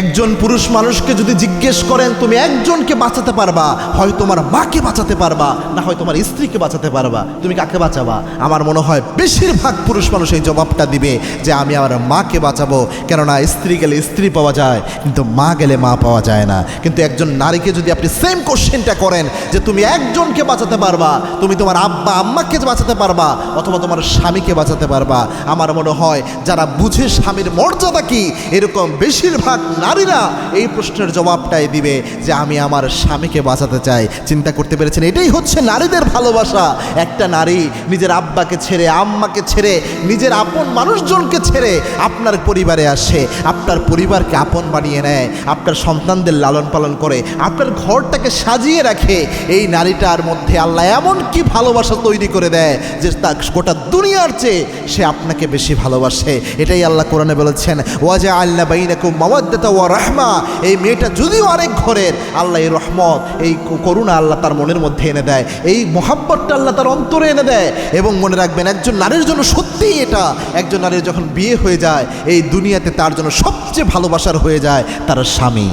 একজন পুরুষ মানুষকে যদি জিজ্ঞেস করেন তুমি একজনকে বাঁচাতে পারবা, হয় তোমার মাকে বাঁচাতে পারবা, না হয় তোমার স্ত্রীকে বাঁচাতে পারবা, তুমি কাকে বাঁচাবা? আমার মনে হয় বেশিরভাগ পুরুষ মানুষ এই জবাবটা দিবে যে আমি আমার মাকে বাঁচাবো, কেননা স্ত্রী গেলে স্ত্রী পাওয়া যায় কিন্তু মা গেলে মা পাওয়া যায় না। কিন্তু একজন নারীকে যদি আপনি সেম কোশ্চেনটা করেন যে তুমি একজনকে বাঁচাতে পারবা, তুমি তোমার আব্বা আম্মাকে বাঁচাতে পারবা অথবা তোমার স্বামীকে বাঁচাতে পারবা, আমার মনে হয় যারা বুঝে স্বামীর মর্যাদা কি এরকম বেশিরভাগ নারীরা এই প্রশ্নের জবাবটাই দিবে যে আমি আমার স্বামীকে বাঁচাতে চাই। চিন্তা করতে পেরেছেন? এটাই হচ্ছে নারীদের ভালোবাসা। একটা নারী নিজের আব্বাকে ছেড়ে আম্মাকে ছেড়ে নিজের আপন মানুষজনকে ছেড়ে আপনার পরিবারে আসে, আপনার পরিবারকে আপন বানিয়ে নেয়, আপনার সন্তানদের লালন পালন করে, আপনার ঘরটাকে সাজিয়ে রাখে। এই নারীটার মধ্যে আল্লাহ এমন কি ভালোবাসা তৈরি করে দেয় যে তা গোটা দুনিয়ার চেয়ে সে আপনাকে বেশি ভালোবাসে। এটাই আল্লাহ কোরআনে বলেছেন ওয়াজআলনা বাইনাকুম মাওয়াদ্দাতা ওয়া রাহমা। এই মেয়েটা যদিও আরেক ঘরের, আল্লাহ এই রহমত এই করুণা আল্লাহ তার মনের মধ্যে এনে দেয়, এই মহাব্বতটা আল্লাহ তার অন্তরে এনে দেয়। এবং মনে রাখবেন একজন নারীর জন্য সত্যিই এটা, একজন নারীর যখন বিয়ে হয়ে যায় এই দুনিয়াতে তার জন্য সবচেয়ে ভালোবাসার হয়ে যায় তার স্বামী।